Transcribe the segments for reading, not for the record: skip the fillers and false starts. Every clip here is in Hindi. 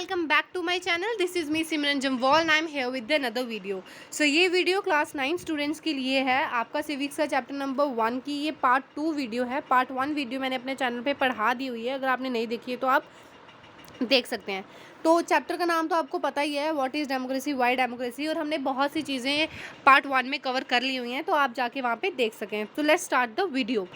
Welcome back to my channel. This is me Simran Jamwal and I am here with another video. So ये वीडियो क्लास 9 स्टूडेंट्स के लिए है। आपका सिविक्स का चैप्टर नंबर 1 की ये पार्ट 2 वीडियो है। पार्ट 1 वीडियो मैंने अपने चैनल पे पढ़ा दी हुई है, अगर आपने नहीं देखी है तो आप देख सकते हैं। तो चैप्टर का नाम तो आपको पता ही है, what is democracy, Y democracy, और हमने बहुत सी चीज़ें पार्ट 1 में कवर कर ली हुई हैं, तो आप जाके वहाँ पे देख सकें। तो लेट्स स्टार्ट द वीडियो।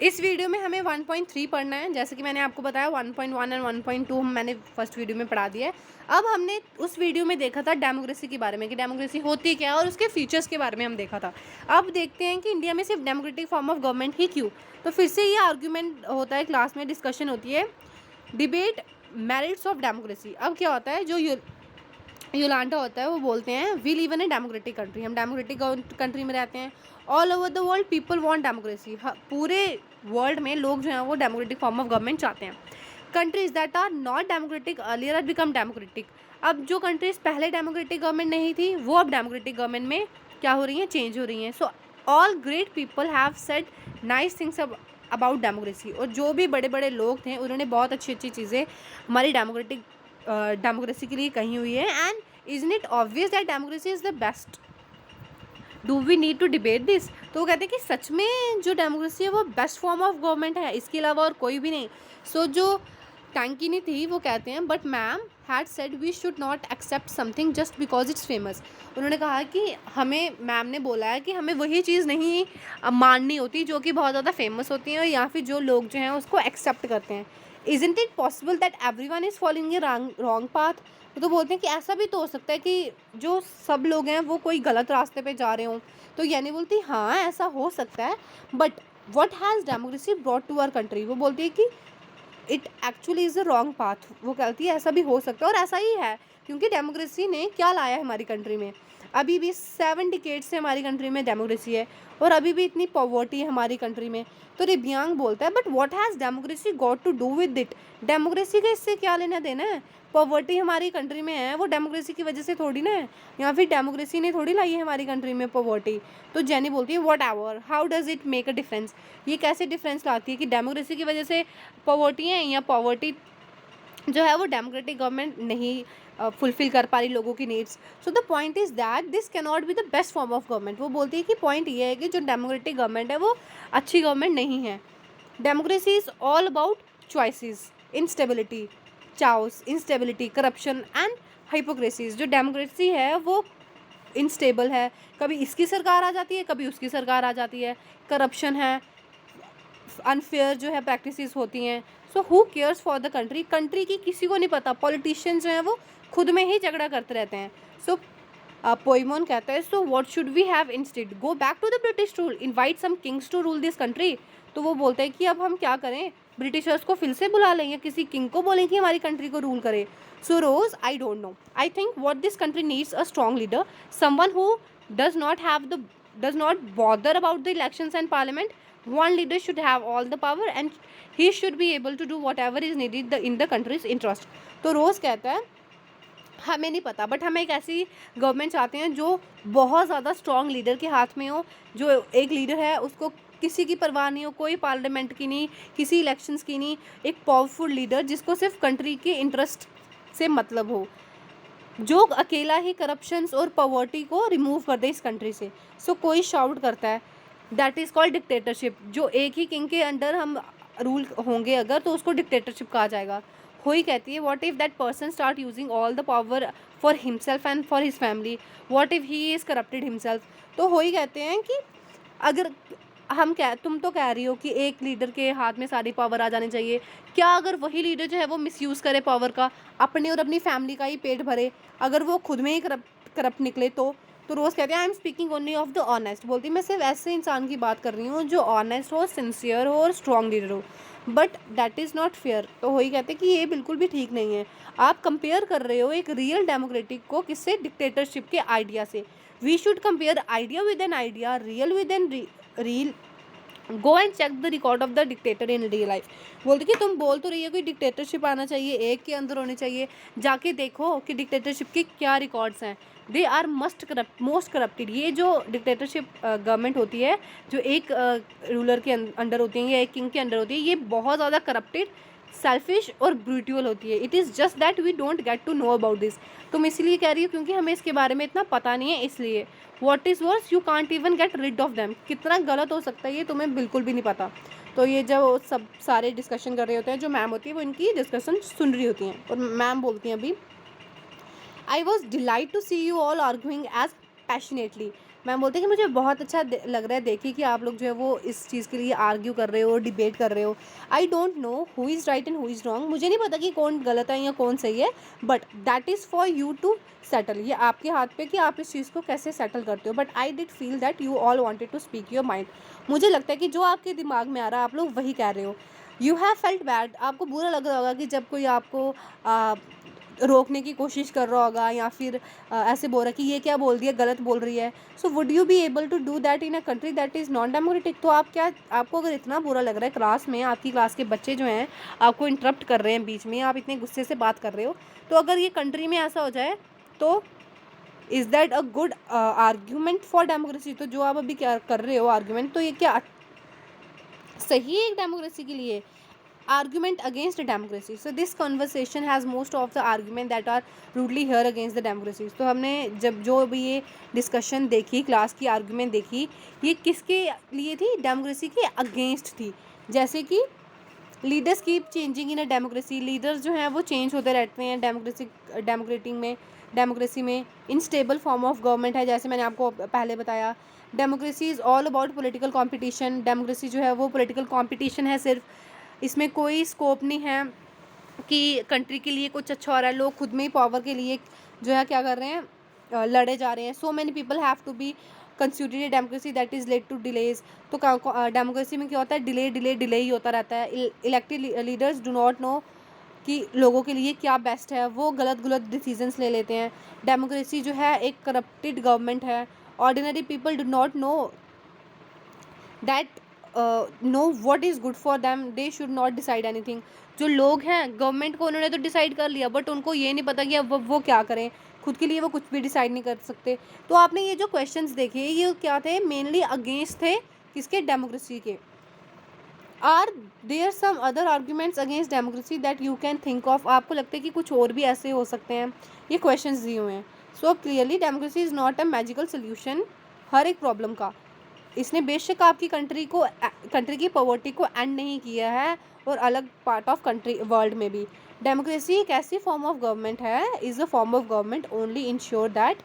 इस वीडियो में हमें 1.3 पढ़ना है। जैसे कि मैंने आपको बताया 1.1 एंड 1.2 मैंने फर्स्ट वीडियो में पढ़ा दिया है। अब हमने उस वीडियो में देखा था डेमोक्रेसी के बारे में कि डेमोक्रेसी होती क्या है, और उसके फीचर्स के बारे में हम देखा था। अब देखते हैं कि इंडिया में सिर्फ डेमोक्रेटिक फॉर्म ऑफ गवर्नमेंट ही क्यों। तो फिर से ये आर्ग्यूमेंट होता है, क्लास में डिस्कशन होती है, डिबेट मेरिट्स ऑफ डेमोक्रेसी। अब क्या होता है, जो योलांडा होता है वो बोलते हैं we live in a democratic country, हम डेमोक्रेटिक कंट्री में रहते हैं। All over the world people want democracy, पूरे वर्ल्ड में लोग जो हैं वो डेमोक्रेटिक फॉर्म ऑफ गवर्नमेंट चाहते हैं। Countries that are not democratic earlier are become democratic. अब जो कंट्रीज पहले डेमोक्रेटिक गवर्नमेंट नहीं थी वो अब डेमोक्रेटिक गवर्नमेंट में क्या हो रही हैं, चेंज हो रही हैं। So all great people have said nice things about democracy. और जो भी बड़े बड़े लोग थे उन्होंने बहुत अच्छी अच्छी चीज़ें हमारी डेमोक्रेसी के लिए कही हुई है। And isn't it obvious that democracy is the best, do we need to debate this. तो वो कहते हैं कि सच में जो डेमोक्रेसी है वो बेस्ट फॉर्म ऑफ गवर्नमेंट है, इसके अलावा और कोई भी नहीं। जो टैंकिनी थी वो कहते हैं but ma'am had said we should not accept something just because it's famous. उन्होंने कहा कि हमें, मैम ने बोला है कि हमें वही चीज़ नहीं माननी होती जो कि बहुत ज़्यादा फेमस होती है, या फिर जो लोग जो हैं उसको एक्सेप्ट करते हैं। Isn't it possible that everyone is following A wrong path. तो बोलते हैं कि ऐसा भी तो हो सकता है कि जो सब लोग हैं वो कोई गलत रास्ते पे जा रहे हों। तो यानी बोलती हाँ ऐसा हो सकता है, but what has democracy brought to our country. वो बोलती है कि it actually is a wrong path. वो कहती है ऐसा भी हो सकता है, और ऐसा ही है, क्योंकि डेमोक्रेसी ने क्या लाया है हमारी कंट्री में। अभी भी 7 डिकेड से हमारी कंट्री में डेमोक्रेसी है, और अभी भी इतनी पॉवर्टी है हमारी कंट्री में। तो रिबियांग बोलता है but what has democracy got to do with it. डेमोक्रेसी का इससे क्या लेना देना है। पॉवर्टी हमारी कंट्री में है, वो डेमोक्रेसी की वजह से थोड़ी ना है, या फिर डेमोक्रेसी ने थोड़ी लाई है हमारी कंट्री में पॉवर्टी। तो जेनी बोलती है what ever, how does it make a difference. ये कैसे डिफरेंस लाती है कि डेमोक्रेसी की वजह से पॉवर्टी है, या पॉवर्टी जो है वो डेमोक्रेटिक गवर्नमेंट नहीं फुलफिल कर पा रही लोगों की needs. So the point is that this can not be the best form of government. वो बोलती है कि पॉइंट ये है कि जो डेमोक्रेटिक गवर्नमेंट है वो अच्छी गवर्नमेंट नहीं है। Democracy is all about choices, instability, chaos, instability, corruption and hypocrisies. जो डेमोक्रेसी है वो इनस्टेबल है, कभी इसकी सरकार आ जाती है कभी उसकी सरकार आ जाती है, करप्शन है, अनफेयर जो है प्रैक्टिसेस होती हैं। So who cares for the country, country की किसी को नहीं पता। पॉलिटिशियंस जो हैं वो खुद में ही झगड़ा करते रहते हैं। सो पोइमोन कहता है so what should we have instead, go back to the British rule, invite some kings to rule this country. तो वो बोलता है कि अब हम क्या करें, ब्रिटिशर्स को फिर से बुला लें या किसी किंग को बोलें कि हमारी कंट्री को रूल करे। So Rose I don't know, I think what this country needs a strong leader, someone who does not bother about the elections and parliament. One leader should have all the power and he should be able to do whatever is needed in the country's interest. तो रोज़ कहता है हमें नहीं पता, बट हम एक ऐसी गवर्नमेंट चाहते हैं जो बहुत ज़्यादा स्ट्रॉन्ग लीडर के हाथ में हो। जो एक लीडर है उसको किसी की परवाह नहीं हो, कोई पार्लियामेंट की नहीं, किसी इलेक्शंस की नहीं, एक पावरफुल लीडर जिसको सिर्फ कंट्री के इंटरेस्ट से मतलब हो, जो अकेला ही करप्शंस और पॉवर्टी को रिमूव कर दे इस कंट्री से। कोई शाउट करता है दैट इज़ कॉल्ड डिक्टेटरशिप। जो एक ही किंग के अंडर हम रूल होंगे अगर, तो उसको डिक्टेटरशिप कहा जाएगा। हुई कहती है what if that person start using all the power for himself and for his family, what if he is corrupted himself. तो हुई कहते हैं कि अगर तुम तो कह रही हो कि एक लीडर के हाथ में सारी पावर आ जानी चाहिए, क्या अगर वही लीडर जो है वो मिसयूज़ करे पावर का, अपने और अपनी फैमिली का ही पेट भरे, अगर वो खुद में ही करप्ट निकले तो रोज़ कहते हैं I am speaking only of the honest. बोलती मैं सिर्फ ऐसे इंसान की बात कर रही हूँ जो ऑनेस्ट हो, सिंसियर हो और स्ट्रॉन्ग लीडर हो, but that is not fair. तो वही कहते हैं कि ये बिल्कुल भी ठीक नहीं है। आप कंपेयर कर रहे हो एक रियल डेमोक्रेटिक को किससे, डिक्टेटरशिप के आइडिया से। We should compare idea with an idea, real with an real. Go and check the record of the dictator in real life. बोलते कि तुम बोल तो रही हो कि डिक्टेटरशिप आना चाहिए, एक के अंदर होनी चाहिए, जाके देखो कि डिक्टेटरशिप के क्या रिकॉर्ड्स हैं। They are most corrupted. ये जो डिक्टेटरशिप गवर्नमेंट होती है, जो एक रूलर के अंडर होती है या एक किंग के अंडर होती है, ये बहुत ज़्यादा करप्टेड सेल्फिश और ब्रूटल होती है। It is just that we don't get to know about this. तो मैं इसलिए कह रही हूँ क्योंकि हमें इसके बारे में इतना पता नहीं है, इसलिए what is worse you can't even get rid of them. कितना गलत हो सकता है ये तुम्हें बिल्कुल भी नहीं पता। तो ये जो सब सारे डिस्कशन कर रहे होते हैं, जो मैम होती है वो इनकी डिस्कशन सुन रही होती हैं और मैम बोलती हैं अभी, I was delight to see you all arguing as passionately. Ma'am बोलते हैं कि मुझे बहुत अच्छा लग रहा है देखिए कि आप लोग जो है वो इस चीज़ के लिए आर्ग्यू कर रहे हो, डिबेट कर रहे हो। आई don't know who is right and who is wrong. मुझे नहीं पता कि कौन गलत है या कौन सही है, but that is for you to settle. ये आपके हाथ पे कि आप इस चीज़ को कैसे सेटल करते हो। But I did feel that you all wanted to speak your mind. मुझे लगता है कि जो आपके दिमाग में आ रहा है आप लोग वही कह रहे हो। You have felt bad. आपको बुरा लग रहा होगा कि जब कोई आपको रोकने की कोशिश कर रहा होगा या फिर ऐसे बोल रहा है कि ये क्या बोल दिया, गलत बोल रही है। So would you be able to do that in a country that is non democratic. तो आप क्या, आपको अगर इतना बुरा लग रहा है क्लास में, आपकी क्लास के बच्चे जो हैं आपको इंटरप्ट कर रहे हैं बीच में, आप इतने गुस्से से बात कर रहे हो, तो अगर ये कंट्री में ऐसा हो जाए तो is that a good argument for democracy. तो जो आप अभी क्या कर रहे हो आर्ग्यूमेंट, तो ये क्या सही है एक डेमोक्रेसी के लिए? Argument against democracy. So this conversation has most of the argument that are rudely here against the democracy. तो हमने जब जो भी ये डिस्कशन देखी, क्लास की आर्ग्यूमेंट देखी, ये किसके लिए थी? डेमोक्रेसी के अगेंस्ट थी। जैसे कि leaders keep changing in a democracy. Leaders जो हैं वो चेंज होते रहते हैं डेमोक्रेसी में। इनस्टेबल फॉर्म ऑफ गवर्नमेंट है, जैसे मैंने आपको पहले बताया। Democracy is all about political competition. Democracy जो है वो पॉलिटिकल कंपटीशन है सिर्फ, इसमें कोई स्कोप नहीं है कि कंट्री के लिए कुछ अच्छा हो रहा है। लोग खुद में ही पावर के लिए जो है क्या कर रहे हैं, लड़े जा रहे हैं। So many people have to be consider democracy that is lead to delays. तो डेमोक्रेसी में क्या होता है, डिले ही होता रहता है। Elected leaders do not know कि लोगों के लिए क्या बेस्ट है, वो गलत डिसीजंस ले लेते हैं। डेमोक्रेसी जो है एक करप्टेड गवर्नमेंट है। Ordinary people do not know that know what is good for them, they should not decide anything. जो लोग हैं गवर्नमेंट को उन्होंने तो डिसाइड कर लिया, बट उनको ये नहीं पता कि अब वो क्या करें, खुद के लिए वो कुछ भी डिसाइड नहीं कर सकते। तो आपने ये जो क्वेश्चंस देखे ये क्या थे, मेनली अगेंस्ट थे किसके, डेमोक्रेसी के। Are there some other arguments against democracy that you can think of. आपको लगता है कि कुछ और भी ऐसे हो सकते हैं, ये क्वेश्चंस दिए हुए हैं। So clearly democracy is not a magical solution हर एक प्रॉब्लम का। इसने बेशक आपकी कंट्री की पॉवर्टी को एंड नहीं किया है, और अलग पार्ट ऑफ कंट्री वर्ल्ड में भी। डेमोक्रेसी एक ऐसी फॉर्म ऑफ गवर्नमेंट है, is a form of government only insure that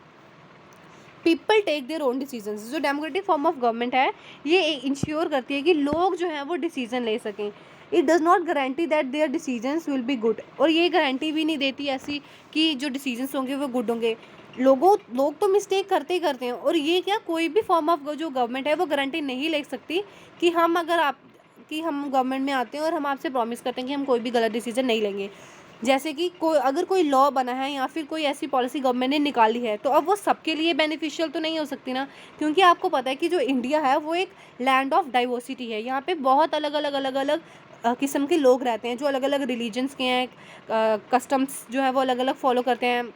people take their own decisions. जो डेमोक्रेटिक फॉर्म ऑफ गवर्नमेंट है ये इंश्योर करती है कि लोग जो हैं वो डिसीजन ले सकें। It does not guarantee that their decisions will be good. और ये गारंटी भी नहीं देती ऐसी कि जो डिसीजंस होंगे वो गुड होंगे। लोग तो मिस्टेक करते ही करते हैं, और ये क्या कोई भी फॉर्म ऑफ जो गवर्नमेंट है वो गारंटी नहीं ले सकती कि हम गवर्नमेंट में आते हैं और हम आपसे प्रॉमिस करते हैं कि हम कोई भी गलत डिसीजन नहीं लेंगे। जैसे कि अगर कोई लॉ बना है या फिर कोई ऐसी पॉलिसी गवर्नमेंट ने निकाली है, तो अब वो सबके लिए बेनिफिशियल तो नहीं हो सकती ना, क्योंकि आपको पता है कि जो इंडिया है वो एक लैंड ऑफ डाइवर्सिटी है। यहाँ पे बहुत अलग अलग किस्म के लोग रहते हैं, जो अलग अलग रिलीजन्स के हैं, कस्टम्स जो है वो अलग अलग फॉलो करते हैं,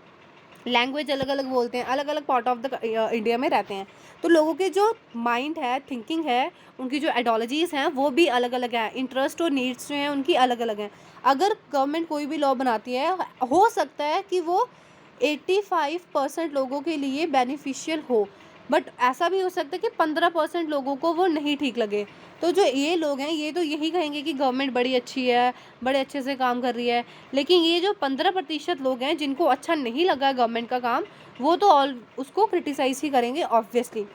लैंग्वेज अलग अलग बोलते हैं, अलग अलग पार्ट ऑफ द इंडिया में रहते हैं। तो लोगों के जो माइंड है, थिंकिंग है, उनकी जो आइडियोलॉजीज़ हैं वो भी अलग अलग हैं, इंटरेस्ट और नीड्स जो हैं उनकी अलग अलग हैं। अगर गवर्नमेंट कोई भी लॉ बनाती है, हो सकता है कि वो 85% लोगों के लिए बेनिफिशियल हो, बट ऐसा भी हो सकता है कि 15% लोगों को वो नहीं ठीक लगे। तो जो ये लोग हैं ये तो यही कहेंगे कि गवर्नमेंट बड़ी अच्छी है, बड़े अच्छे से काम कर रही है, लेकिन ये जो 15% लोग हैं जिनको अच्छा नहीं लगा है गवर्नमेंट का काम, वो तो उसको क्रिटिसाइज ही करेंगे obviously.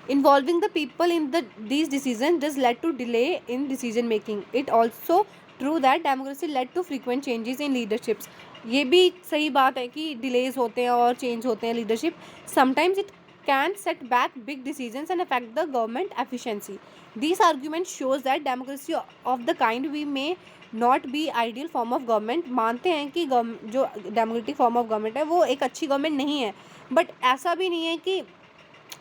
Involving the people in these decisions does led to delay in decision making. It also true that democracy led to frequent changes in leaderships. ये भी सही बात है कि डिलेज होते हैं और चेंज होते हैं leadership. Sometimes it can set back big decisions and affect the government efficiency. These arguments shows that democracy of the kind we may not be ideal form of government. मानते हैं कि जो democratic form of government है वो एक अच्छी गवर्नमेंट नहीं है, बट ऐसा भी नहीं है कि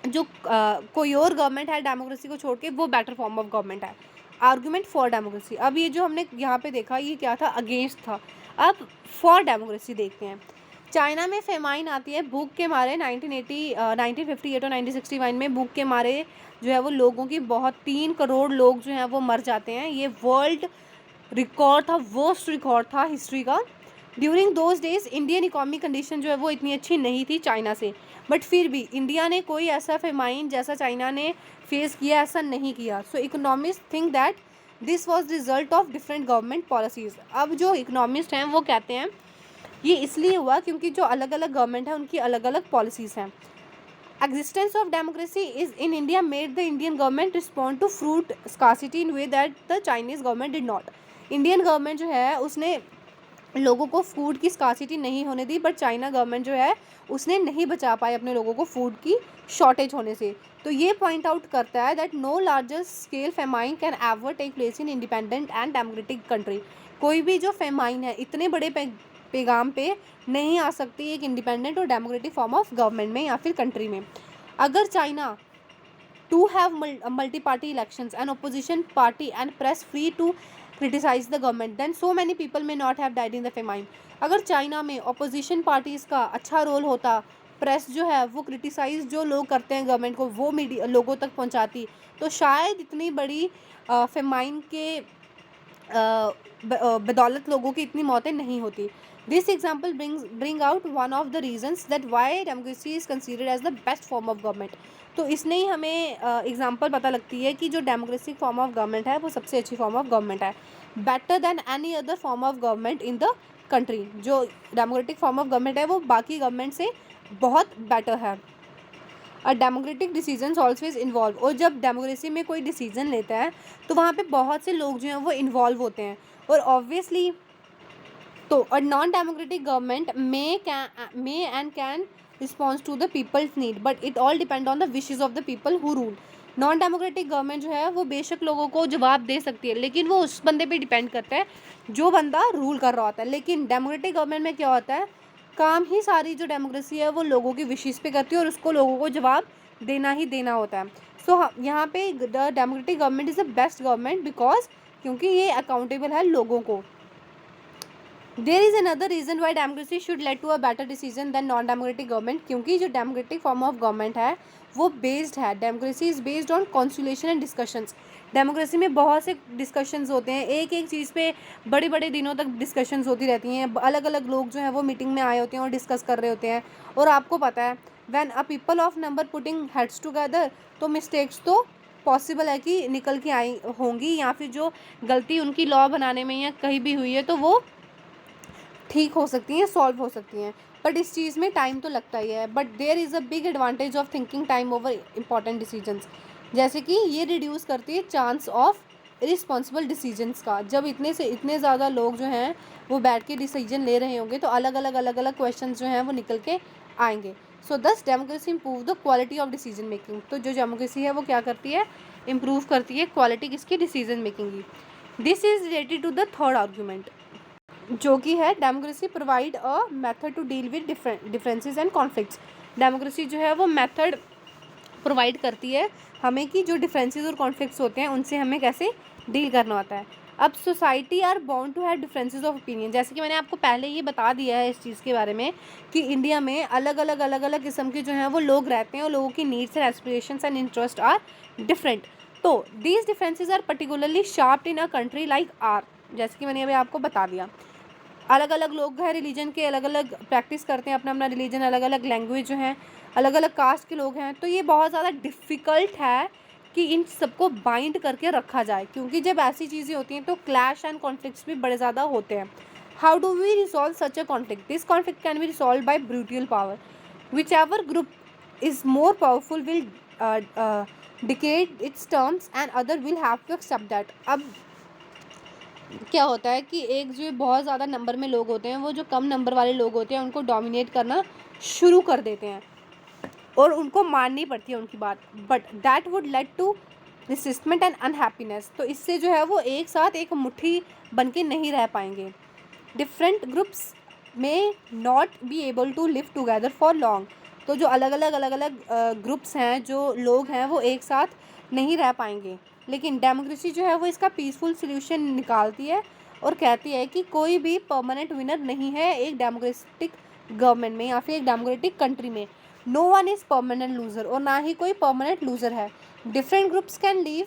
जो कोई और गवर्नमेंट है डेमोक्रेसी को छोड़ के वो बेटर फॉर्म ऑफ गवर्नमेंट है. Argument for democracy. अब ये जो हमने यहाँ पे देखा ये क्या था, अगेंस्ट था. अब फॉर डेमोक्रेसी देखते हैं. चाइना में फेमाइन आती है भूख के मारे 1958 और 1961 में भूख के मारे जो है वो लोगों की बहुत 3 करोड़ लोग जो हैं वो मर जाते हैं. ये वर्ल्ड रिकॉर्ड था, वर्स्ट रिकॉर्ड था हिस्ट्री का। During those days Indian economic condition जो है वो इतनी अच्छी नहीं थी चाइना से, बट फिर भी इंडिया ने कोई ऐसा फेमाइन जैसा चाइना ने फेस किया ऐसा नहीं किया। So economist think that this was result of different government policies. अब जो इकोनॉमिस्ट हैं वो कहते हैं ये इसलिए हुआ क्योंकि जो अलग अलग गवर्नमेंट है उनकी अलग अलग पॉलिसीज़ हैं। Existence of democracy is in India made the Indian government respond to fruit scarcity in way that the Chinese government did not. Indian government जो है उसने लोगों को फूड की स्कासिटी नहीं होने दी, बट चाइना गवर्नमेंट जो है उसने नहीं बचा पाए अपने लोगों को फूड की शॉर्टेज होने से। तो ये पॉइंट आउट करता है that no larger scale famine can ever take place in independent and democratic country. कोई भी जो फेमाइन है इतने बड़े पैगाम पे नहीं आ सकती एक इंडिपेंडेंट और डेमोक्रेटिक फॉर्म ऑफ गवर्नमेंट में या फिर कंट्री में। अगर China to have multi party elections and opposition party and press free to criticize the government then so many people may not have died in the famine। अगर चाइना में ऑपोजिशन पार्टीज़ का अच्छा रोल होता, प्रेस जो है वो क्रिटिसाइज जो लोग करते हैं गवर्नमेंट को वो मीडिया लोगों तक पहुंचाती, तो शायद इतनी बड़ी फेमाइन के बदौलत लोगों की इतनी मौतें नहीं होती। This example bring out one of the reasons that why democracy is considered as the best form of government. तो इसने ही हमें एग्जाम्पल पता लगती है कि जो डेमोक्रेटिक फॉर्म ऑफ गवर्नमेंट है वो सबसे अच्छी फॉर्म ऑफ गवर्नमेंट है, better than any other form of government in the country. जो डेमोक्रेटिक फॉर्म ऑफ गवर्नमेंट है वो बाकी गवर्नमेंट से बहुत बेटर है। डेमोक्रेटिक डिसीजन ऑल्सवेज इन्वॉल्व, और जब डेमोक्रेसी में कोई डिसीजन लेता है तो वहाँ पे बहुत से लोग जो हैं वो इन्वॉल्व होते हैं, और ऑब्वियसली तो a non democratic government may and can response to the people's need, but it all depend on the wishes of the people who rule. Non democratic government जो है वो बेशक लोगों को जवाब दे सकती है, लेकिन वो उस बंदे पे डिपेंड करता है जो बंदा रूल कर रहा होता है। लेकिन डेमोक्रेटिक गवर्नमेंट में क्या होता है, काम ही सारी जो डेमोक्रेसी है वो लोगों की विशेष पे करती है और उसको लोगों को जवाब देना ही देना होता है। सो यहाँ पे the democratic government is the best government because क्योंकि ये अकाउंटेबल है लोगों को। There is another reason why democracy should lead to a better decision than non democratic government, क्योंकि जो डेमोक्रेटिक फॉर्म ऑफ गवर्नमेंट है वो बेस्ड है, democracy is based on consultation and discussions. Democracy में बहुत से डिस्कशंस होते हैं, एक एक चीज़ पे बड़े बड़े दिनों तक डिस्कशंस होती रहती हैं, अलग अलग लोग जो हैं वो मीटिंग में आए होते हैं और डिस्कस कर रहे होते हैं। और आपको पता है when a people of number putting heads together, तो मिस्टेक्स तो पॉसिबल है कि निकल के आई होंगी, या फिर जो गलती उनकी लॉ बनाने में या कहीं भी हुई है तो वो ठीक हो सकती हैं, सॉल्व हो सकती हैं, बट इस चीज़ में टाइम तो लगता ही है। But there is a big advantage of thinking time over important decisions, जैसे कि ये रिड्यूस करती है चांस ऑफ इरिस्पॉन्सिबल डिसीजंस का। जब इतने ज़्यादा लोग जो हैं वो बैठ के डिसीजन ले रहे होंगे तो अलग अलग क्वेश्चन जो हैं वो निकल के आएंगे। सो दस democracy improve the quality of decision making. तो जो डेमोक्रेसी है वो क्या करती है, इम्प्रूव करती है क्वालिटी किसकी, डिसीजन मेकिंग की। This is related to the third argument जो कि है democracy provide a method to deal with differences and conflicts. Democracy जो है वो मेथड प्रोवाइड करती है हमें कि जो डिफरेंसेस और कॉन्फ्लिक्ट्स होते हैं उनसे हमें कैसे डील करना होता है। अब society are bound to have differences of opinion, जैसे कि मैंने आपको पहले ये बता दिया है इस चीज़ के बारे में कि इंडिया में अलग अलग किस्म के जो हैं वो लोग रहते हैं और लोगों की needs and aspirations and interest are different. तो these differences are particularly sharp in a country like our, जैसे कि मैंने अभी आपको बता दिया। अलग अलग लोग हैं रिलीजन के, अलग अलग प्रैक्टिस करते हैं अपना अपना रिलीजन, अलग अलग लैंग्वेज जो हैं, अलग अलग कास्ट के लोग हैं, तो ये बहुत ज़्यादा डिफ़िकल्ट है कि इन सबको बाइंड करके रखा जाए, क्योंकि जब ऐसी चीज़ें होती हैं तो क्लैश एंड कॉन्फ्लिक्ट्स भी बड़े ज़्यादा होते हैं। How do we resolve such a conflict, this conflict can be resolve by brutal power, whichever group is more powerful will dictate its terms and other will have to accept that. अब क्या होता है कि एक जो बहुत ज़्यादा नंबर में लोग होते हैं वो जो कम नंबर वाले लोग होते हैं उनको डोमिनेट करना शुरू कर देते हैं और उनको माननी पड़ती है उनकी बात, but that would lead to resentment and unhappiness. तो इससे जो है वो एक साथ एक मुट्ठी बन के नहीं रह पाएंगे। डिफरेंट ग्रुप्स में not be able to live together for long, तो जो अलग अलग ग्रुप्स हैं, जो लोग हैं, वो एक साथ नहीं रह पाएंगे। लेकिन डेमोक्रेसी जो है वो इसका पीसफुल सल्यूशन निकालती है और कहती है कि कोई भी परमानेंट विनर नहीं है एक डेमोक्रेटिक गवर्नमेंट में या फिर एक डेमोक्रेटिक कंट्री में। No one is permanent loser, और ना ही कोई परमानेंट लूज़र है। Different groups can live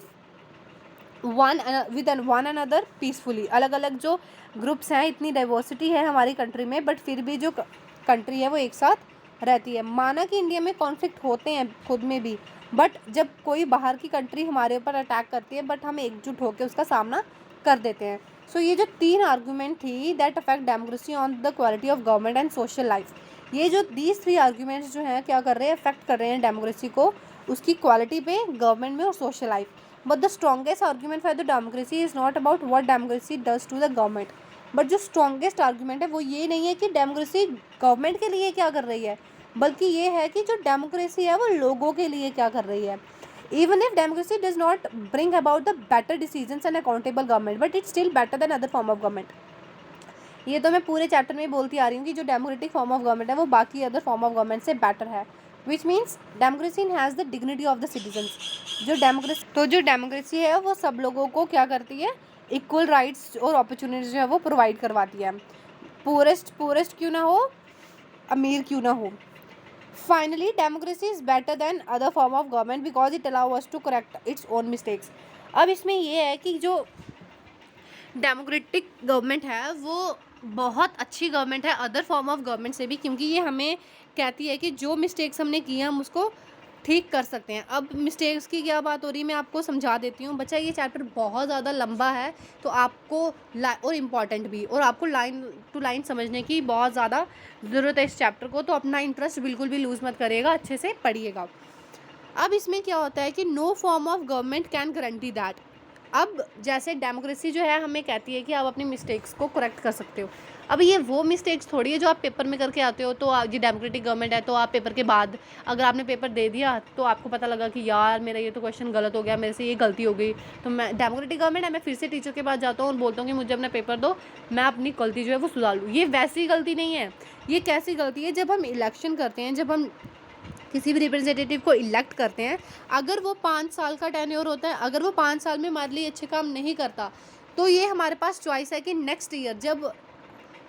one another peacefully. अलग अलग जो ग्रुप्स हैं, इतनी डाइवर्सिटी है हमारी कंट्री में, बट फिर भी जो कंट्री है वो एक साथ रहती है। माना कि इंडिया में कॉन्फ्लिक्ट होते हैं खुद में भी, बट जब कोई बाहर की कंट्री हमारे ऊपर अटैक करती है, बट हम एकजुट होकर उसका सामना कर देते हैं। सो ये जो 3 आर्गूमेंट थी that affect democracy on the quality of government and social life, ये जो दीज 3 आर्गूमेंट्स जो हैं क्या कर रहे हैं, अफेक्ट कर रहे हैं डेमोक्रेसी को, उसकी क्वालिटी पे, गवर्नमेंट में और social life. But the strongest argument for the democracy is not about what democracy does to the government, but जो स्ट्रॉन्गेस्ट आर्गूमेंट है वो ये नहीं है कि डेमोक्रेसी गवर्नमेंट के लिए क्या कर रही है, बल्कि ये है कि जो डेमोक्रेसी है वो लोगों के लिए क्या कर रही है। Even if democracy does not bring about the better decisions and accountable government, but it's still better than other form of government. ये तो मैं पूरे चैप्टर में बोलती आ रही हूँ कि जो डेमोक्रेटिक फॉर्म ऑफ गवर्नमेंट है वो बाकी अदर फॉर्म ऑफ गवर्नमेंट से बेटर है, which means democracy has the dignity of the citizens. जो डेमोक्रेसी है वो सब लोगों को क्या करती है, इक्वल राइट्स और अपॉर्चुनिटीज जो है वो प्रोवाइड करवाती है, पोरेस्ट क्यों ना हो, अमीर क्यों ना हो। Finally democracy is better than other form of government because it allow us to correct its own mistakes. अब इसमें ये है कि जो डेमोक्रेटिक गवर्नमेंट है वो बहुत अच्छी गवर्नमेंट है अदर फॉर्म ऑफ गवर्नमेंट से भी, क्योंकि ये हमें कहती है कि जो मिस्टेक्स हमने किए हम उसको ठीक कर सकते हैं। अब मिस्टेक्स की क्या बात हो रही है मैं आपको समझा देती हूँ। बच्चा ये चैप्टर बहुत ज़्यादा लंबा है, तो आपको और इम्पॉर्टेंट भी, और आपको लाइन टू लाइन समझने की बहुत ज़्यादा ज़रूरत है इस चैप्टर को, तो अपना इंटरेस्ट बिल्कुल भी लूज़ मत करिएगा, अच्छे से पढ़िएगा। अब इसमें क्या होता है कि no form of government can guarantee that. अब जैसे डेमोक्रेसी जो है हमें कहती है कि आप अपनी मिस्टेक्स को करेक्ट कर सकते हो। अब ये वो मिस्टेक्स थोड़ी है जो आप पेपर में करके आते हो, तो ये डेमोक्रेटिक गवर्नमेंट है तो आप पेपर के बाद अगर आपने पेपर दे दिया तो आपको पता लगा कि यार मेरा ये तो क्वेश्चन गलत हो गया, मेरे से ये गलती हो गई, तो मैं डेमोक्रेटिक गवर्नमेंट है मैं फिर से टीचर के पास जाता हूँ और बोलता हूँ कि मुझे अपना पेपर दो, मैं अपनी गलती जो है वो सुधार लूँ। ये वैसी गलती नहीं है। ये कैसी गलती है, जब हम इलेक्शन करते हैं, जब हम किसी भी रिप्रेजेंटेटिव को इलेक्ट करते हैं, अगर वो 5 साल का टेन्योर होता है, अगर वो 5 साल में हमारे लिए अच्छे काम नहीं करता, तो ये हमारे पास चॉइस है कि नेक्स्ट ईयर जब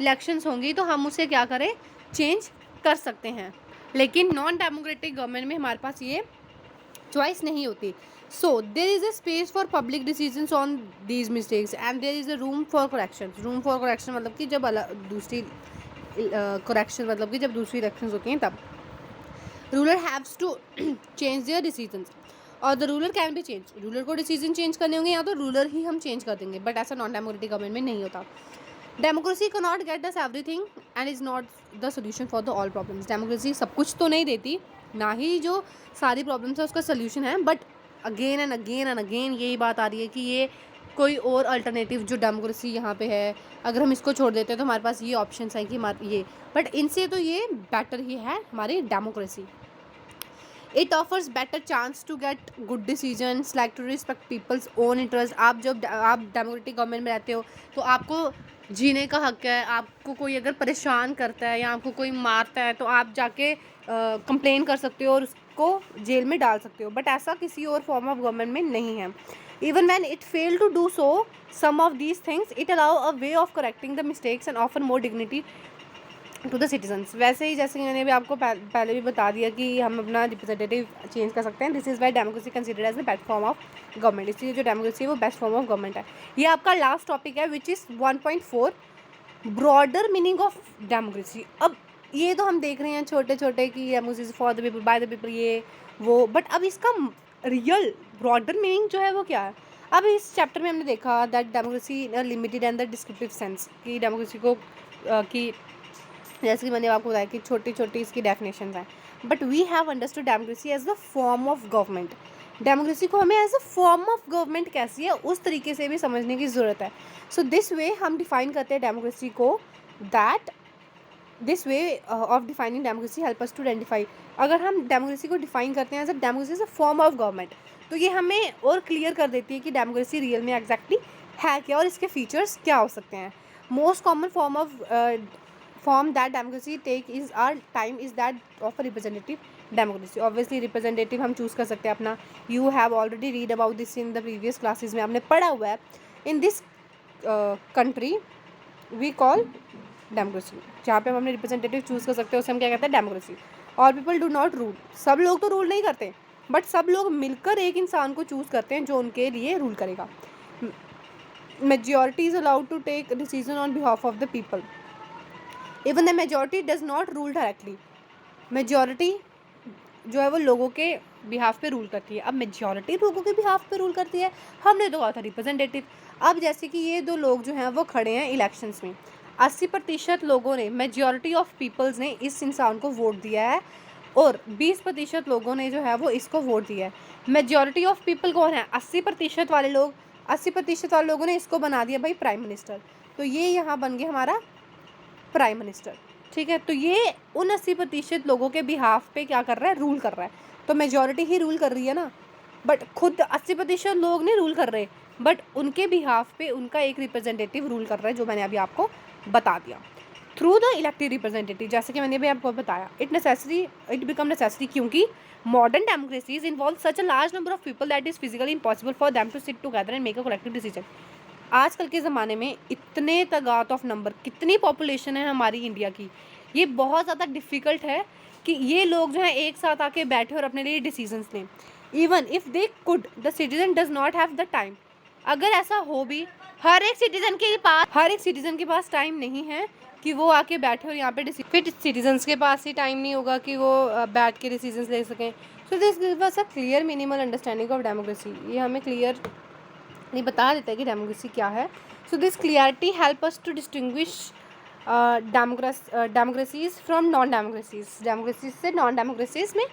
इलेक्शंस होंगी तो हम उसे क्या करें, चेंज कर सकते हैं। लेकिन नॉन डेमोक्रेटिक गवर्नमेंट में हमारे पास ये चॉइस नहीं होती। So there is a space for public decisions on these mistakes and there is a room for correction. Room for correction मतलब कि जब दूसरी करेक्शन मतलब कि जब दूसरी इलेक्शंस होती हैं तब ruler haves to change their decisions, और the ruler can be change. Ruler को डिसीजन चेंज करने होंगे या तो रूलर ही हम चेंज कर देंगे, बट ऐसा नॉन डेमोक्रेटिक गवर्नमेंट में नहीं होता। डेमोक्रेसी कैन नॉट गेट दस everything and is not the solution for the all problems. Democracy सब कुछ तो नहीं देती, ना ही जो सारी प्रॉब्लम्स है उसका सोल्यूशन है, बट अगेन एंड अगेन यही बात आ रही है कि ये कोई और अल्टरनेटिव जो डेमोक्रेसी यहाँ पे है, अगर हम इसको छोड़ देते हैं तो हमारे पास ये ऑप्शंस हैं कि ये, बट इनसे तो ये बेटर ही है हमारी democracy. It offers better chance to get good decisions like to respect people's own interest. आप जब आप डेमोक्रेटिक गवर्नमेंट में रहते हो तो आपको जीने का हक है। आपको कोई अगर परेशान करता है या आपको कोई मारता है तो आप जाके कंप्लेन कर सकते हो और उसको जेल में डाल सकते हो, बट ऐसा किसी और फॉर्म ऑफ गवर्नमेंट में नहीं है। Even when it fail to do so some of these things it allow a way of correcting the mistakes and offer more dignity to the citizens. वैसे ही जैसे कि मैंने भी आपको पहले भी बता दिया कि हम अपना रिप्रेजेंटेटिव चेंज कर सकते हैं। This is why democracy considered as the best form of government. इसलिए जो डेमोक्रेसी है वो बेस्ट फॉर्म ऑफ गवर्नमेंट है। ये आपका लास्ट टॉपिक है which is 1.4 broader meaning of democracy. अब ये तो हम देख रहे हैं छोटे छोटे कि democracy for the people by the people ये वो, बट अब इसका रियल ब्रॉडर मीनिंग जो है वो क्या है। अब इस चैप्टर में हमने देखा that democracy in a limited and the descriptive sense, कि डेमोक्रेसी को कि जैसे कि मैंने आपको बताया कि छोटी छोटी इसकी डेफिनेशंस हैं, but we have understood democracy as the form of government. Democracy को हमें as a form of government कैसी है उस तरीके से भी समझने की ज़रूरत है। सो दिस वे हम डिफ़ाइन करते हैं डेमोक्रेसी को, that this way of defining democracy help us to identify. अगर हम डेमोक्रेसी को डिफाइन करते हैं as a democracy is a form of government, तो ये हमें और क्लियर कर देती है कि डेमोक्रेसी रियल में एग्जैक्टली है क्या और इसके फीचर्स क्या हो सकते हैं। Most common form that democracy take is our time is that of a representative democracy. Obviously representative हम चूज़ कर सकते हैं अपना। You have already read about this in the previous classes में आपने पढ़ा हुआ है। In this country we call democracy, जहाँ पे हम अपने रिप्रेजेंटेटिव चूज़ कर सकते हैं उसे हम क्या कहते हैं, डेमोक्रेसी। और पीपल डू नॉट रूल, सब लोग तो रूल नहीं करते, बट सब लोग मिलकर एक इंसान को चूज़ करते हैं जो उनके लिए रूल करेगा। majority is allowed to take decision on behalf of the people. Even the majority does not rule directly. Majority जो है वो लोगों के बिहाफ पे रूल करती है. अब मेजॉरिटी लोगों के बिहाफ पे रूल करती है. हमने तो कहा था रिप्रेजेंटेटिव. अब जैसे कि ये दो लोग जो हैं वो खड़े हैं इलेक्शंस में, 80% लोगों ने, मेजॉरिटी ऑफ पीपल्स ने इस इंसान को वोट दिया है और 20% लोगों ने जो है वो इसको वोट दिया है. मेजॉरिटी ऑफ पीपल कौन है? 80% वाले लोग. 80% वाले लोगों ने इसको बना दिया भाई प्राइम मिनिस्टर. तो ये यहाँ बन गया हमारा प्राइम मिनिस्टर. ठीक है, तो ये उन 80% लोगों के बिहाफ पे क्या कर रहा है? रूल कर रहा है. तो मेजॉरिटी ही रूल कर रही है ना, बट खुद 80% लोग नहीं रूल कर रहे, बट उनके बिहाफ पे उनका एक रिप्रेजेंटेटिव रूल कर रहा है, जो मैंने अभी आपको बता दिया. थ्रू द इलेक्टेड रिप्रेजेंटेटिव, जैसे कि मैंने अभी आपको बताया, इट बिकम नेसेसरी क्योंकि modern democracies involve such a large number of people that is physically impossible for them to sit together and make a collective decision. आजकल के ज़माने में इतने तगात ऑफ नंबर, कितनी पॉपुलेशन है हमारी इंडिया की, ये बहुत ज़्यादा डिफ़िकल्ट है कि ये लोग जो है एक साथ आके बैठे और अपने लिए डिसीजंस लें. Even if they could, the citizen does not have the time. अगर ऐसा हो भी, हर एक सिटीजन के पास टाइम नहीं है कि वो आके बैठे और यहाँ पे फिर सिटीजन्स के पास ही टाइम नहीं होगा कि वो बैठ के डिसीजंस ले सकें. So this gives us a clear minimal understanding of democracy. ये हमें क्लियर नहीं बता देता है कि डेमोक्रेसी क्या है. So this clarity help us to distinguish democracies from non democracies. Democracies से नॉन डेमोक्रेसीज में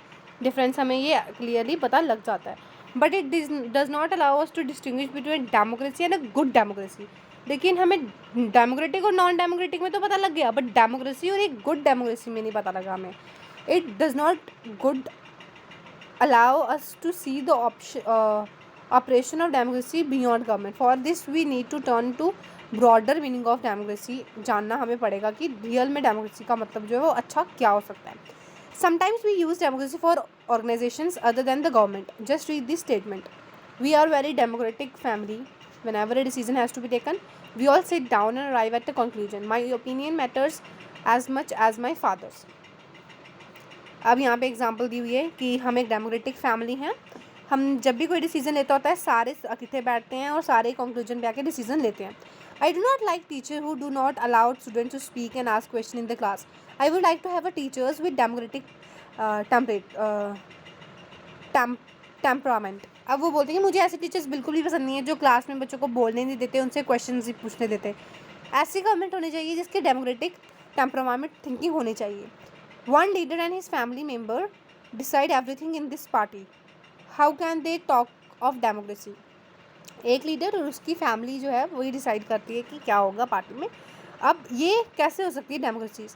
डिफरेंस हमें ये क्लियरली पता लग जाता है. But it does not allow us to distinguish between democracy and a good democracy. लेकिन हमें डेमोक्रेटिक और नॉन डेमोक्रेटिक में तो पता लग गया, बट डेमोक्रेसी और एक गुड डेमोक्रेसी में नहीं पता लगा हमें. It does not good allow us to see the operation of democracy beyond government. For this we need to turn to broader meaning of democracy. जानना हमें पड़ेगा कि रियल में डेमोक्रेसी का मतलब जो है वो अच्छा क्या हो सकता है. Sometimes we use democracy for organizations other than the government. Just read this statement. We are very democratic family. Whenever a decision has to be taken, we all sit down and arrive at a conclusion. My opinion matters as much as my father's. अब यहाँ पे एग्जांपल दी हुई है कि हम एक डेमोक्रेटिक फैमिली हैं. हम जब भी कोई डिसीजन लेता होता है, सारे इकट्ठे बैठते हैं और सारे कंक्लूजन पे आके डिसीजन लेते हैं. I do not like teacher who do not allow students to speak and ask question in the class. I would like to have a teachers with democratic temperament. अब वो बोलते हैं कि मुझे ऐसे टीचर्स बिल्कुल भी पसंद नहीं है जो क्लास में बच्चों को बोलने नहीं देते, उनसे क्वेश्चन ही पूछने देते. ऐसी गवर्नमेंट होनी चाहिए जिसके डेमोक्रेटिक टेम्परामेंट थिंकिंग होनी चाहिए. One leader and his family member decide everything in this party. How can they talk of democracy? एक लीडर और उसकी फैमिली जो है वही डिसाइड करती है कि क्या होगा पार्टी में. अब ये कैसे हो सकती है democracy?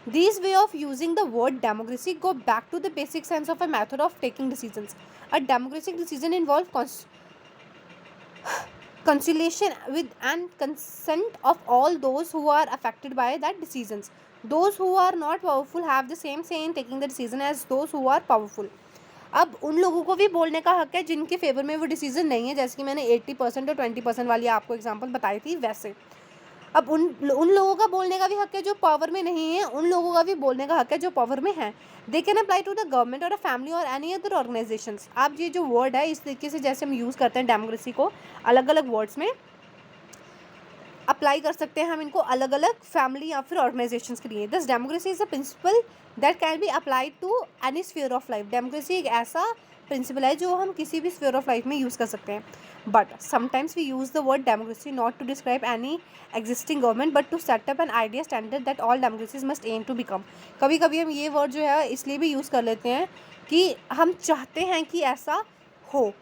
These way of using the word democracy go back to the basic sense of a method of taking decisions. A democratic decision involves conciliation with and consent of all those who are affected by that decisions. Those who are not powerful have the same say in taking the decision as those who are powerful. अब उन लोगों को भी बोलने का हक है जिनके फेवर में वो डिसीजन नहीं है, जैसे कि मैंने 80% और 20% वाली आपको एग्जांपल बताई थी वैसे. अब उन लोगों का बोलने का भी हक है जो पावर में नहीं है, उन लोगों का भी बोलने का हक है जो पावर में है. They can apply to the government और अ फैमिली और एनी अदर ऑर्गेनाइजेशंस. अब ये जो वर्ड है इस तरीके से जैसे हम यूज़ करते हैं डेमोक्रेसी को अलग अलग वर्ड्स में अप्लाई कर सकते हैं हम इनको अलग अलग फैमिली या फिर ऑर्गेनाइजेशंस के लिए. This democracy is a principle that can be applied to any sphere of life. Democracy एक ऐसा प्रिंसिपल है जो हम किसी भी स्फीयर ऑफ लाइफ में यूज़ कर सकते हैं. But sometimes we use the word democracy not to describe any existing government but to set up an idea standard that all democracies must aim to become. कभी कभी हम ये वर्ड जो है इसलिए भी यूज़ कर लेते हैं कि हम चाहते हैं कि ऐसा हो.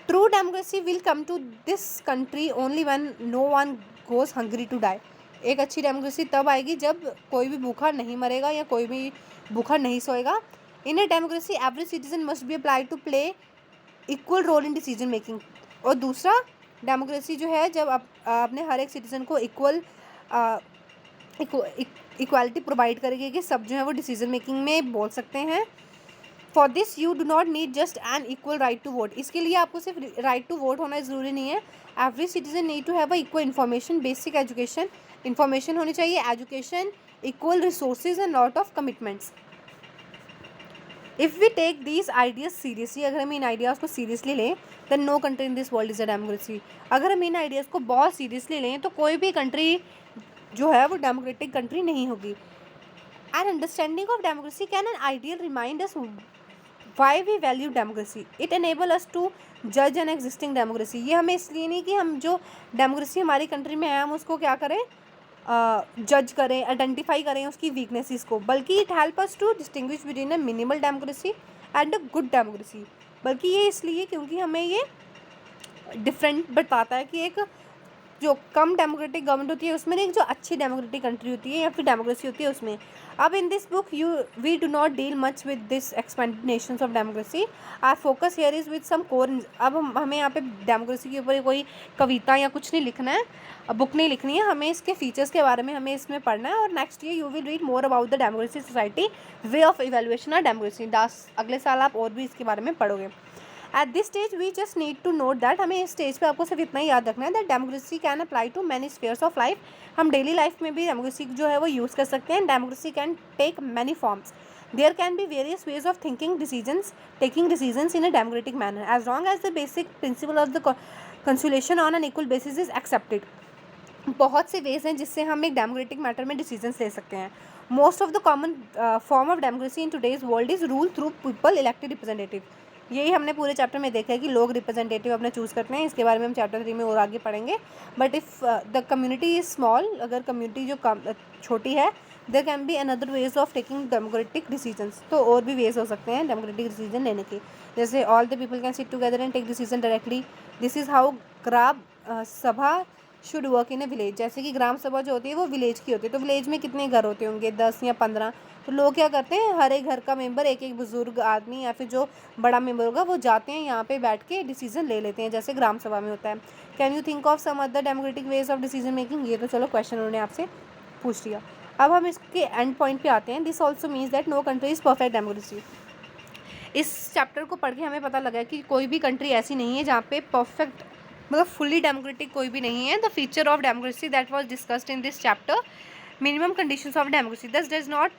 True democracy will come to this country only when no one goes hungry to die. एक अच्छी डेमोक्रेसी तब आएगी जब कोई भी भूखा नहीं मरेगा या कोई भी भूखा नहीं सोएगा. In a democracy every citizen must be applied to play equal role in decision making. और दूसरा डेमोक्रेसी जो है जब अपने हर एक सिटीजन को इक्वालिटी प्रोवाइड करेगी कि सब जो है वो डिसीजन मेकिंग में बोल सकते हैं. For this you do not need just an equal right to vote. इसके लिए आपको सिर्फ राइट टू वोट होना ज़रूरी नहीं है. Every citizen need to have a equal information, basic education, information होनी चाहिए, education, equal resources and lot of commitments. If we take these ideas seriously, अगर हम इन आइडियाज़ को सीरियसली लें, then no country in this world is a democracy. अगर हम इन आइडियाज़ को बहुत सीरियसली लें तो कोई भी कंट्री जो है वो डेमोक्रेटिक कंट्री नहीं होगी। An understanding of democracy can an ideal remind us why we value democracy, it enable us to जज एन एग्जिस्टिंग डेमोक्रेसी। ये हमें इसलिए नहीं कि हम जो डेमोक्रेसी हमारी कंट्री में है हम उसको क्या करें, जज करें, आइडेंटिफाई करें उसकी वीकनेसेस को, बल्कि it help us to distinguish between a minimal democracy and a good democracy. बल्कि ये इसलिए क्योंकि हमें ये डिफरेंट बताता है कि एक जो कम डेमोक्रेटिक गवर्नमेंट होती है उसमें एक जो अच्छी डेमोक्रेटिक कंट्री होती है या फिर डेमोक्रेसी होती है उसमें। अब in this book we do not deal much with this expansions of democracy, our focus here is with some core. अब हमें यहाँ पे डेमोक्रेसी के ऊपर कोई कविता या कुछ नहीं लिखना है, बुक नहीं लिखनी है, हमें इसके फीचर्स के बारे में हमें इसमें पढ़ना है। और next year you will read more about the democracy society, way of evaluation of democracy. अगले साल आप और भी इसके बारे में पढ़ोगे। At this stage we just need to note that, हमें इस स्टेज पे आपको सिर्फ इतना ही याद रखना है that democracy can apply to many spheres of life. हम डेली लाइफ में भी डेमोक्रेसी जो है वो यूज़ कर सकते हैं। Democracy can take many forms, there can be various ways of thinking decisions, taking decisions in a democratic manner as long as the basic principle of the consultation on an equal basis is accepted. बहुत से वेज हैं जिससे हम एक डेमोक्रेटिक मैटर में डिसीजंस ले सकते हैं। Most of the common form of democracy in today's world is rule through people elected representative. यही हमने पूरे चैप्टर में देखा है कि लोग रिप्रेजेंटेटिव अपने चूज़ करते हैं। इसके बारे में हम चैप्टर 3 में और आगे पढ़ेंगे। But if the community is small, अगर कम्युनिटी जो छोटी है, there can be another ways of taking democratic decisions. तो और भी वेज हो सकते हैं डेमोक्रेटिक डिसीजन लेने के, जैसे all the people can sit together and take decision directly. This is how gram sabha should work in a village. जैसे कि ग्राम सभा जो होती है वो विलेज की होती है, तो विलेज में कितने घर होते होंगे, 10 या 15। तो लोग क्या करते हैं, हर एक घर का मेंबर, एक एक बुजुर्ग आदमी या फिर जो बड़ा मेंबर होगा वो जाते हैं यहाँ पे बैठ के डिसीजन ले लेते हैं, जैसे ग्राम सभा में होता है। Can you think of some other democratic ways of decision making. ये तो चलो क्वेश्चन उन्होंने आपसे पूछ लिया। अब हम इसके एंड पॉइंट पे आते हैं। This also means that no country is perfect democracy. इस चैप्टर को पढ़ के हमें पता लगा कि कोई भी कंट्री ऐसी नहीं है जहाँ पे परफेक्ट मतलब फुली डेमोक्रेटिक कोई भी नहीं है। The feature of democracy that was discussed in this chapter, minimum conditions of democracy, this does not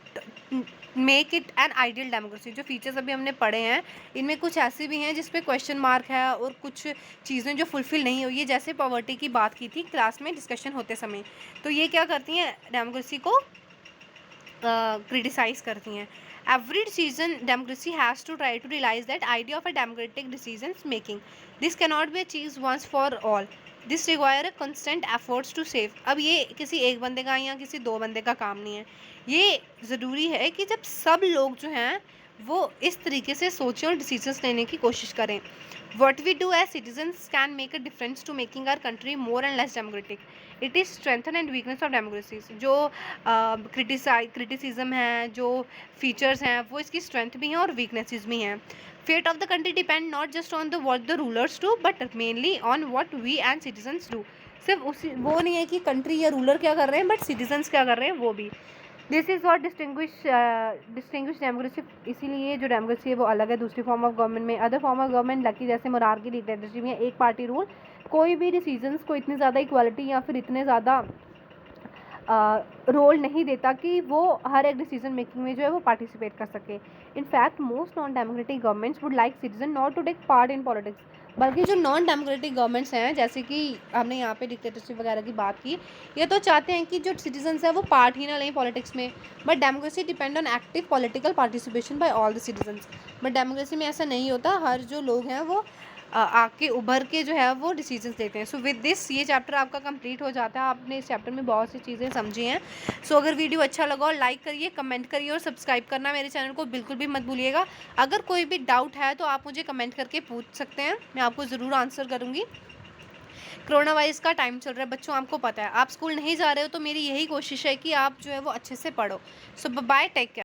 make it an ideal democracy. जो फीचर्स अभी हमने पढ़े हैं इनमें कुछ ऐसे भी हैं जिसपे क्वेश्चन मार्क है और कुछ चीज़ें जो फुलफिल नहीं हुई है, जैसे पॉवर्टी की बात की थी क्लास में डिस्कशन होते समय। तो ये क्या करती हैं, डेमोक्रेसी को क्रिटिसाइज़ करती हैं। Every decision democracy has to try to realize that idea of a democratic decisions making. This cannot be achieved once for all. This require a constant efforts to save. अब ये किसी एक बंदे का या किसी दो बंदे का काम नहीं है। ये ज़रूरी है कि जब सब लोग जो हैं वो इस तरीके से सोचें और डिसीजंस लेने की कोशिश करें। What we do as citizens can make a difference to making our country more and less democratic. It is strength and weakness of democracies. जो क्रिटिसिज्म है, जो फीचर्स हैं, वो इसकी स्ट्रेंथ भी हैं और वीकनेसेस भी हैं। Fate of the country depend not just on the what the rulers do but mainly on what we and citizens do. सिर्फ उसी वो नहीं है कि कंट्री या रूलर क्या कर रहे हैं, बट सिटीजन्स क्या कर रहे हैं वो भी। This is what distinguish democracy. इसीलिए जो डेमोक्रेसी है वो अलग है दूसरी फॉर्म ऑफ गवर्नमेंट में। Other form of government lucky जैसे मोनार्की, डिक्टेटरशिप या एक पार्टी रूल, कोई भी डिसीजंस को इतनी ज़्यादा इक्वालिटी या फिर इतने ज़्यादा रोल नहीं देता कि वो हर एक डिसीजन मेकिंग में जो है वो पार्टिसिपेट कर सके। In fact most non democratic governments would like citizen not to take part in politics. बल्कि जो नॉन डेमोक्रेटिक गवर्नमेंट्स हैं, जैसे कि हमने यहाँ पे डिक्टेटरशिप वगैरह की बात की, ये तो चाहते हैं कि जो सिटीजन्स हैं वो पार्ट ही ना लें पॉलिटिक्स में। But democracy depend on active political participation by all the citizens. But democracy में ऐसा नहीं होता, हर जो लोग हैं वो आके उभर के जो है वो डिसीजंस लेते हैं। सो विद दिस ये चैप्टर आपका कंप्लीट हो जाता है। आपने इस चैप्टर में बहुत सी चीज़ें समझी हैं। सो अगर वीडियो अच्छा लगा और लाइक करिए, कमेंट करिए और सब्सक्राइब करना मेरे चैनल को बिल्कुल भी मत भूलिएगा। अगर कोई भी डाउट है तो आप मुझे कमेंट करके पूछ सकते हैं, मैं आपको ज़रूर आंसर करूँगी। कोरोना वायरस का टाइम चल रहा है बच्चों, आपको पता है आप स्कूल नहीं जा रहे हो, तो मेरी यही कोशिश है कि आप जो है वो अच्छे से पढ़ो। सो बाय, टेक केयर।